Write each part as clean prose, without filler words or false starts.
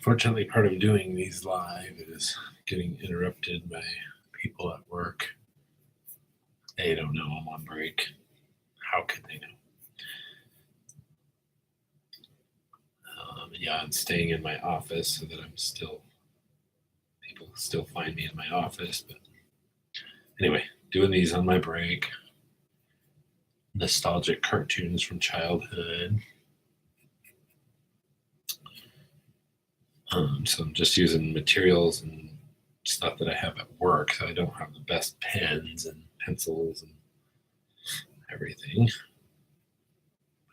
Unfortunately, part of doing these live is getting interrupted by people at work. They don't know I'm on break. How can they know? I'm staying in my office so that people still find me in my office. But anyway, doing these on my break. Nostalgic cartoons from childhood. So I'm just using materials and stuff that I have at work. So I don't have the best pens and pencils and everything.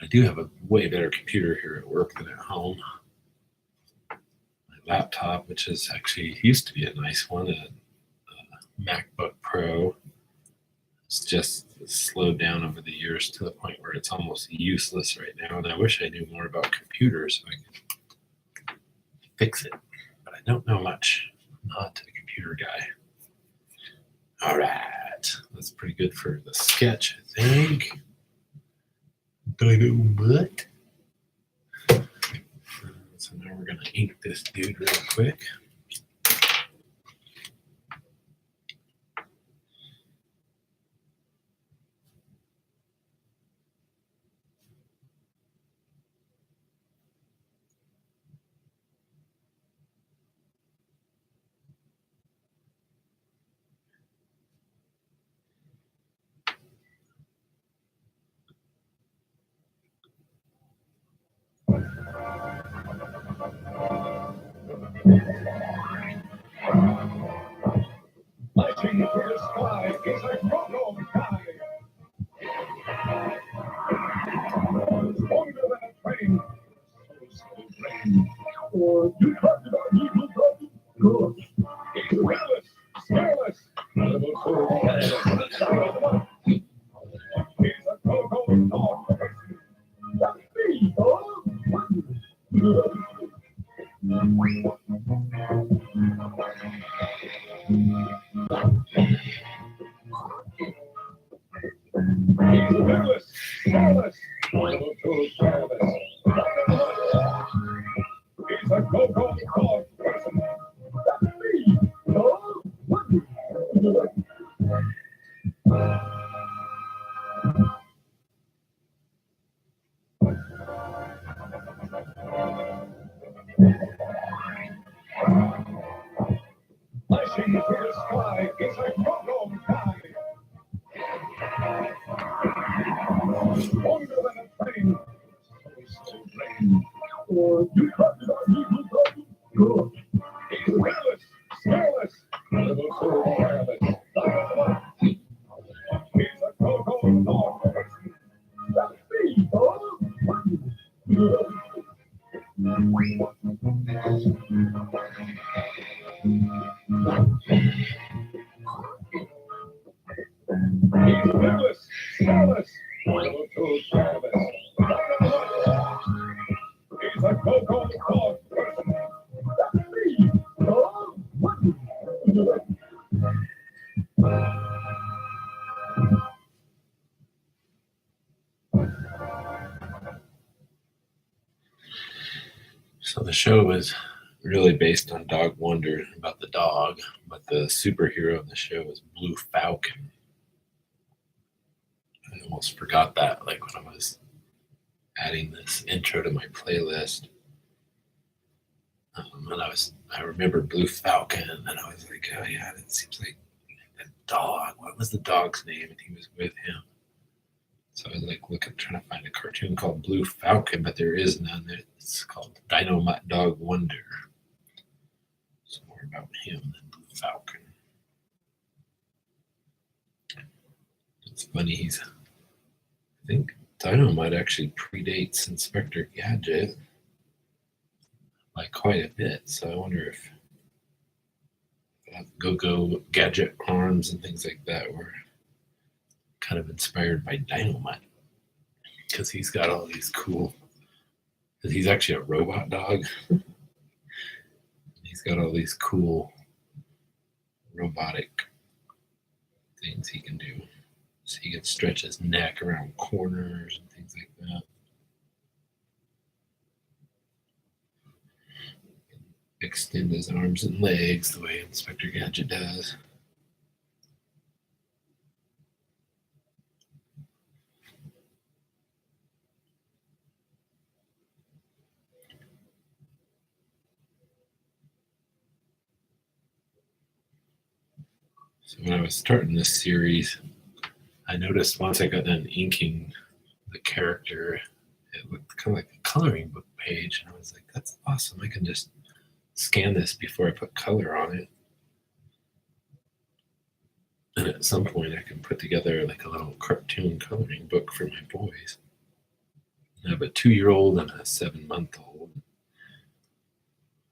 I do have a way better computer here at work than at home. My laptop, which is actually used to be a nice one, a MacBook Pro, it's just slowed down over the years to the point where it's almost useless right now. And I wish I knew more about computers so I could fix it. But I don't know much. I'm not a computer guy. All right. That's pretty good for the sketch, I think. Dynomutt. So now we're going to ink this dude real quick. Lighting for the sky is a chrono sky. Stronger than a train. Or you talked about evil problem? Good. Careless, careless. He's a go-go dog. That's me, oh. Careless, careless. He's a go-go dog person. That's me, oh. Flashing through the sky is a chrono sky. Stronger than a train. Or you talked about evil problem? Good. Careless, careless. He's a go-go dog person. That's me, oh. Careless, careless. He's a go-go dog person. That's me, oh. So the show was really based on Dog Wonder, about the dog, but the superhero of the show was Blue Falcon. I almost forgot that, like when I was adding this intro to my playlist. And I remembered Blue Falcon, and I was like, oh yeah, it seems like that dog. What was the dog's name? And he was with him. So I was like, trying to find a cartoon called Blue Falcon, but there is none. It's called Dynomutt Dog Wonder. It's more about him than Blue Falcon. It's funny, I think Dynomutt actually predates Inspector Gadget by quite a bit. So I wonder if Go-Go Gadget arms and things like that were kind of inspired by Dynomutt, because he's got all these cool, because he's actually a robot dog. He's got all these cool robotic things he can do. So he can stretch his neck around corners and things like that. extend his arms and legs the way Inspector Gadget does. So when I was starting this series, I noticed once I got done inking the character, it looked kind of like a coloring book page. And I was like, that's awesome. I can just scan this before I put color on it. And at some point, I can put together like a little cartoon coloring book for my boys. I have a 2-year-old and a 7-month-old.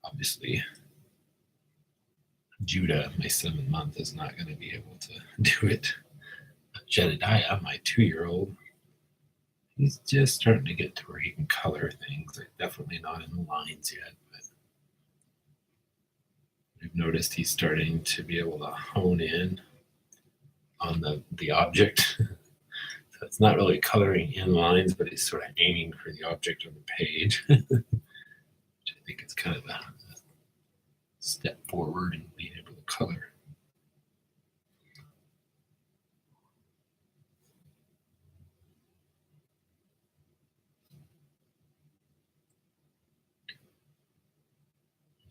Obviously, Judah, my 7-month, is not going to be able to do it. But Jedediah, my 2-year-old, he's just starting to get to where he can color things. Like definitely not in the lines yet, but I've noticed he's starting to be able to hone in on the object. So it's not really coloring in lines, but he's sort of aiming for the object on the page, which I think is kind of a step forward in being able to color.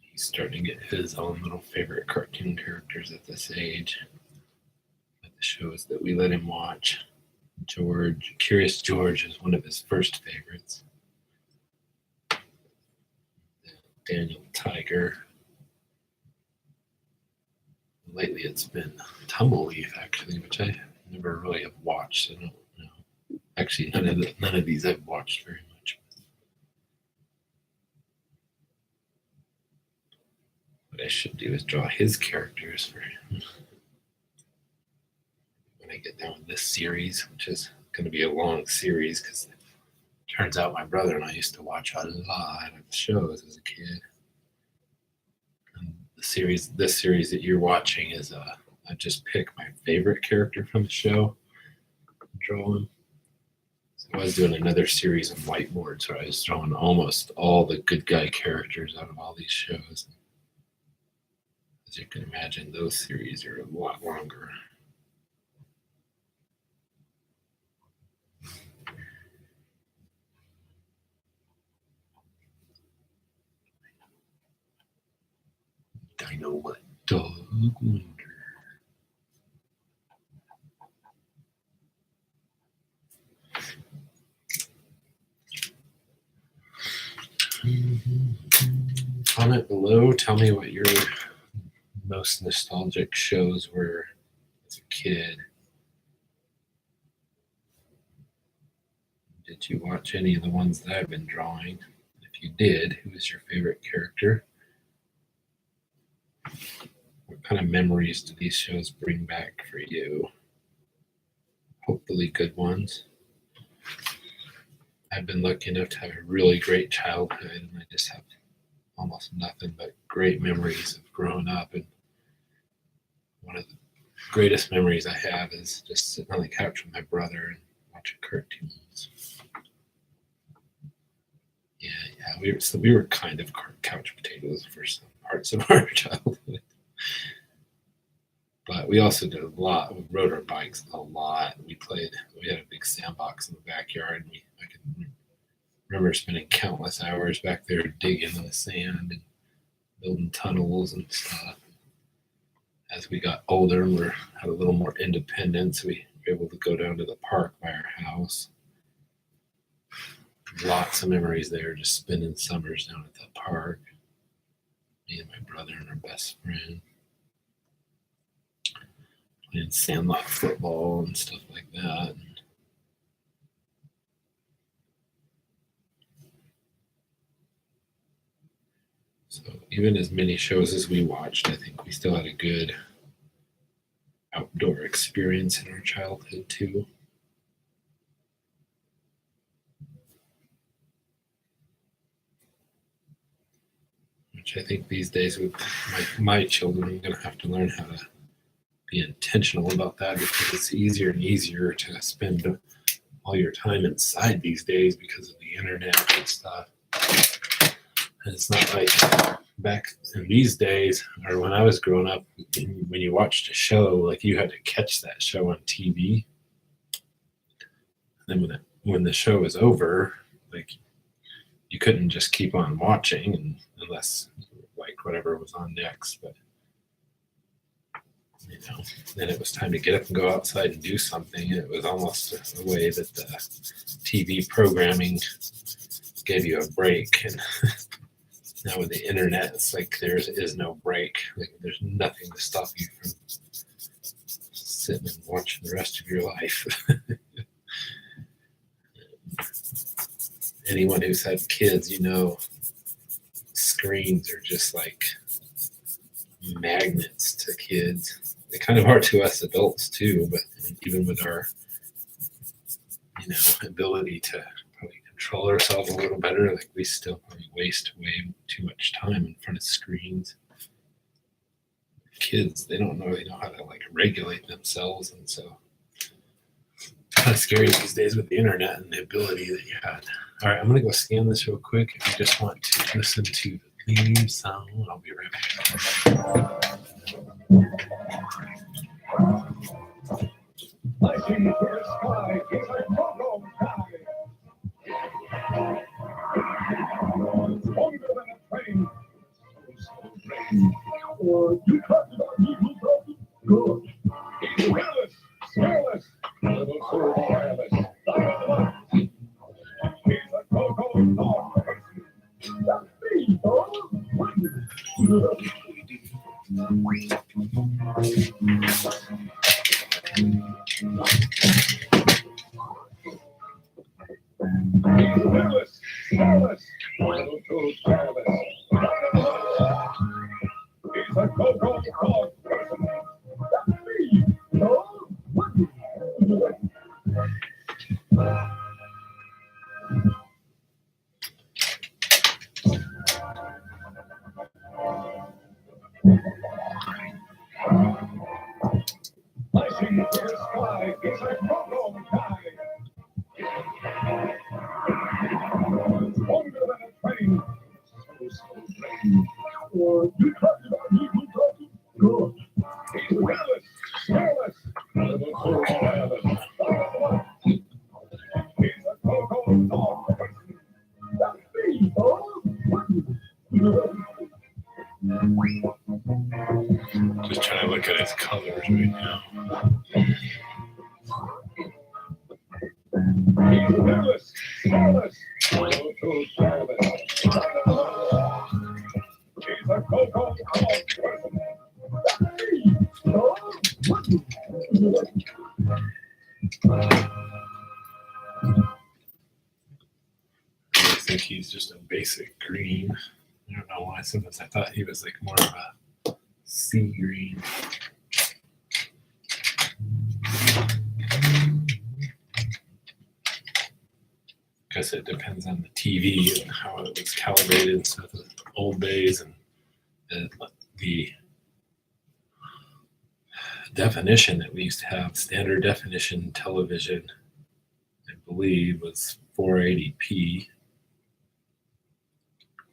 He's starting to get his own little favorite cartoon characters at this age. At the shows that we let him watch. Curious George is one of his first favorites. Daniel Tiger. Lately it's been Tumbleleaf, actually, which I never really have watched. I don't know. Actually, none of these I've watched very much. What I should do is draw his characters for him when I get done with this series, which is going to be a long series because it turns out my brother and I used to watch a lot of shows as a kid. And this series that you're watching is I just pick my favorite character from the show and draw him. So I was doing another series on whiteboards where I was drawing almost all the good guy characters out of all these shows. As you can imagine, those series are a lot longer. Dynomutt Dog Wonder. Comment below. Tell me what your most nostalgic shows were as a kid. Did you watch any of the ones that I've been drawing? If you did, who was your favorite character? What kind of memories do these shows bring back for you? Hopefully good ones. I've been lucky enough to have a really great childhood, and I just have almost nothing but great memories of growing up. And one of the greatest memories I have is just sitting on the couch with my brother and watching cartoons. Yeah, we were kind of couch potatoes for some parts of our childhood. But we also did a lot. We rode our bikes a lot. We had a big sandbox in the backyard. And I can remember spending countless hours back there digging in the sand and building tunnels and stuff. As we got older and had a little more independence, we were able to go down to the park by our house. Lots of memories there, just spending summers down at the park. Me and my brother and our best friend. Playing sandlot football and stuff like that. So even as many shows as we watched, I think we still had a good outdoor experience in our childhood too. Which I think these days with my children, I'm going to have to learn how to be intentional about that, because it's easier and easier to spend all your time inside these days because of the internet and stuff. And it's not like back in these days, or when I was growing up, when you watched a show, like you had to catch that show on TV. And then when the show was over, like you couldn't just keep on watching unless like whatever was on next. But then it was time to get up and go outside and do something. It was almost a way that the TV programming gave you a break. And now with the internet, it's like there is no break. Like there's nothing to stop you from sitting and watching the rest of your life. Anyone who's had kids, screens are just like magnets to kids. They kind of are to us adults too, but even with our, ability to probably control ourselves a little better, like we still probably waste way too much time in front of screens. Kids, they don't really know how to like regulate themselves, and so it's kind of scary these days with the internet and the ability that you had. All right, I'm gonna go scan this real quick. If you just want to listen to the theme song, I'll be right back. I see the sky is a photo sky. Longer than a train. Or you talked about evil broken? Good. Careless, careless, little soul careless. Dynomutt. He's a go-go dog person. That's me, oh. Careless, careless, little soul careless. Dynomutt. He's a go-go dog person. That's me, oh. I see the sky is a go-go sky. Longer than a train. Or you talked about evil broken? Good. Careless, careless, little soul careless. Dynomutt. He's a go-go dog person. That's me, oh. Just trying to look at its colors right now. Careless, careless, little soul careless. Dynomutt. He's a go-go dog person. That's me, oh. I think he's just a basic green. I don't know why. Sometimes I thought he was like more of a sea green. Guess it depends on the TV and how it was calibrated. So the old days and the definition that we used to have, standard definition television, I believe was 480p,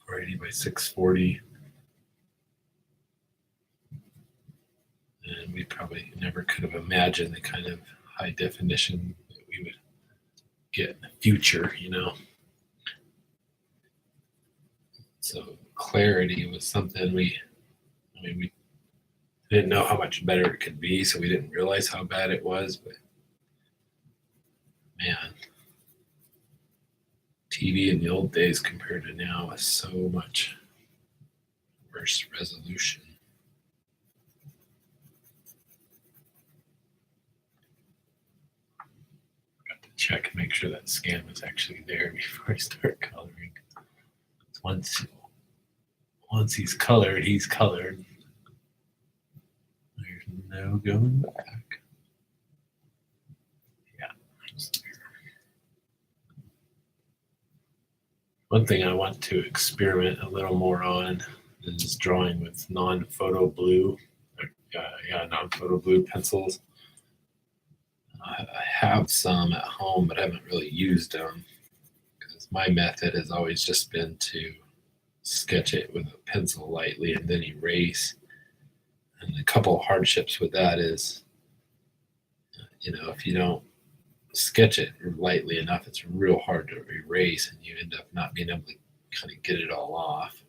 480 by 640. And we probably never could have imagined the kind of high definition that we would get in the future, So clarity was something we didn't know how much better it could be, so we didn't realize how bad it was. But man, TV in the old days compared to now is so much worse resolution. Got to check and make sure that scan was actually there before I start coloring. Once he's colored, he's colored. There's no going back. Yeah. One thing I want to experiment a little more on is drawing with non-photo blue, non-photo blue pencils. I have some at home, but I haven't really used them because my method has always just been to sketch it with a pencil lightly and then erase. And a couple of hardships with that is, if you don't sketch it lightly enough, it's real hard to erase, and you end up not being able to kind of get it all off.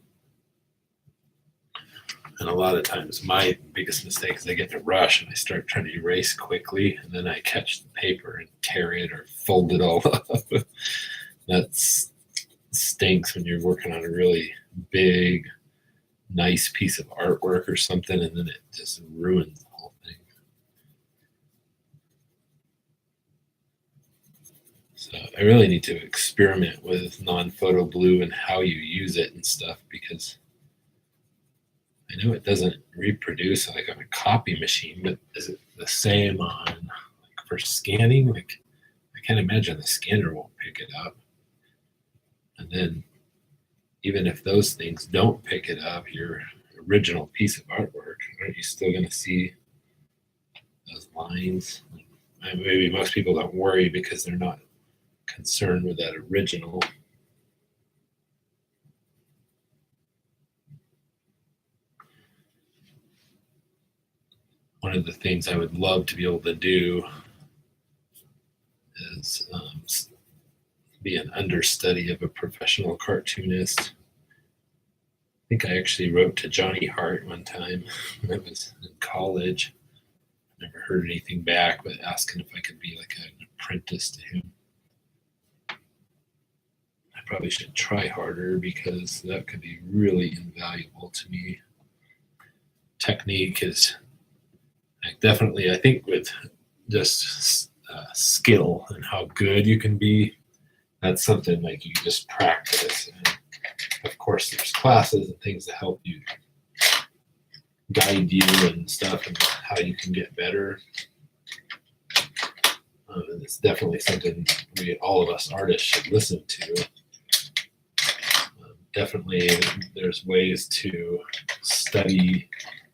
And a lot of times my biggest mistake is I get in a rush and I start trying to erase quickly, and then I catch the paper and tear it or fold it all up. That stinks when you're working on a really big, nice piece of artwork or something, and then it just ruins the whole thing. So I really need to experiment with non-photo blue and how you use it and stuff, because I know it doesn't reproduce like on a copy machine, but is it the same on like for scanning? Like I can't imagine the scanner won't pick it up. And then even if those things don't pick it up, your original piece of artwork, aren't you still going to see those lines? And maybe most people don't worry because they're not concerned with that original. One of the things I would love to be able to do is be an understudy of a professional cartoonist. I think I actually wrote to Johnny Hart one time when I was in college. Never heard anything back, but asking if I could be like an apprentice to him. I probably should try harder because that could be really invaluable to me. Technique is definitely, I think, with just skill and how good you can be, that's something like you just practice. And of course, there's classes and things to help you guide you and stuff and how you can get better. And it's definitely something all of us artists should listen to. Definitely, there's ways to study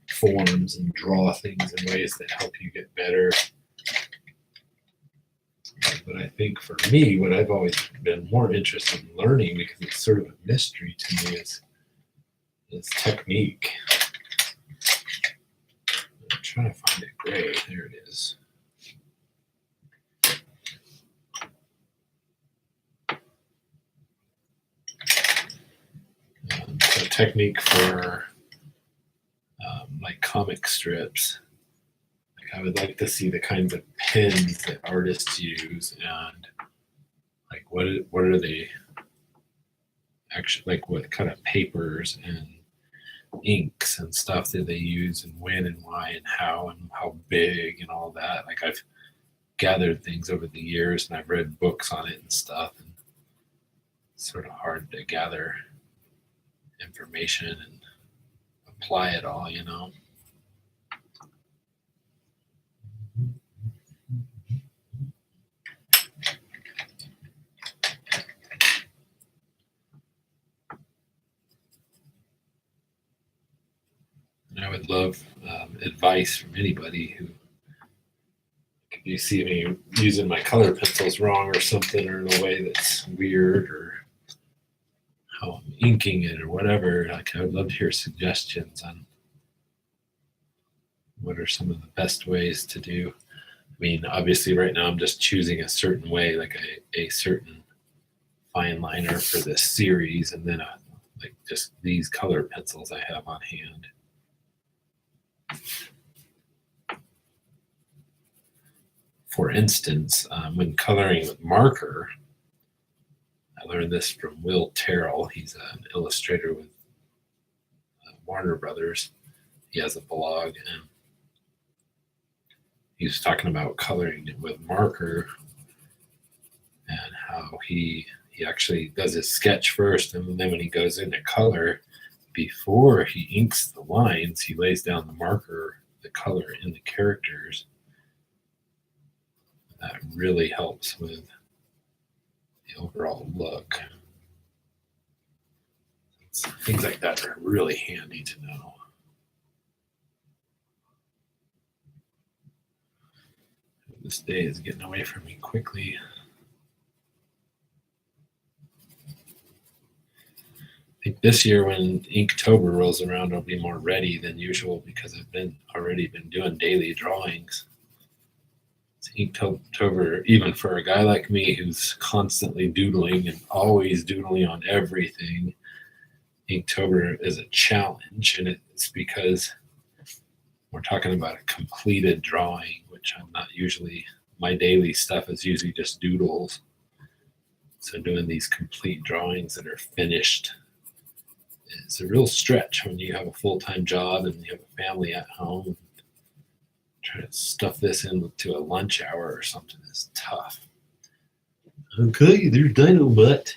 forms and draw things in ways that help you get better. But I think for me, what I've always been more interested in learning, because it's sort of a mystery to me, is technique. I'm trying to find it gray. There it is. So technique for like comic strips. I would like to see the kinds of pens that artists use, and like what are they actually, like what kind of papers and inks and stuff that they use, and when and why and how big and all that. Like I've gathered things over the years and I've read books on it and stuff, and it's sort of hard to gather information and apply it all, And I would love advice from anybody who, if you see me using my color pencils wrong or something, or in a way that's weird, or how I'm inking it or whatever, like I would love to hear suggestions on what are some of the best ways to do. I mean, obviously right now I'm just choosing a certain way, like a certain fine liner for this series, and then like just these color pencils I have on hand. For instance, when coloring with marker, I learned this from Will Terrell. He's an illustrator with Warner Brothers. He has a blog, and he was talking about coloring it with marker and how he actually does his sketch first, and then when he goes into color, before he inks the lines, he lays down the marker, the color in the characters. That really helps with the overall look. Things like that are really handy to know. This day is getting away from me quickly. think this year when Inktober rolls around, I'll be more ready than usual because I've already been doing daily drawings. It's Inktober, even for a guy like me who's constantly doodling and always doodling on everything, Inktober is a challenge, and it's because we're talking about a completed drawing, which I'm not usually. My daily stuff is usually just doodles. So doing these complete drawings that are finished is a real stretch when you have a full-time job and you have a family at home. Trying to stuff this into a lunch hour or something is tough. Okay, there's Dynomutt.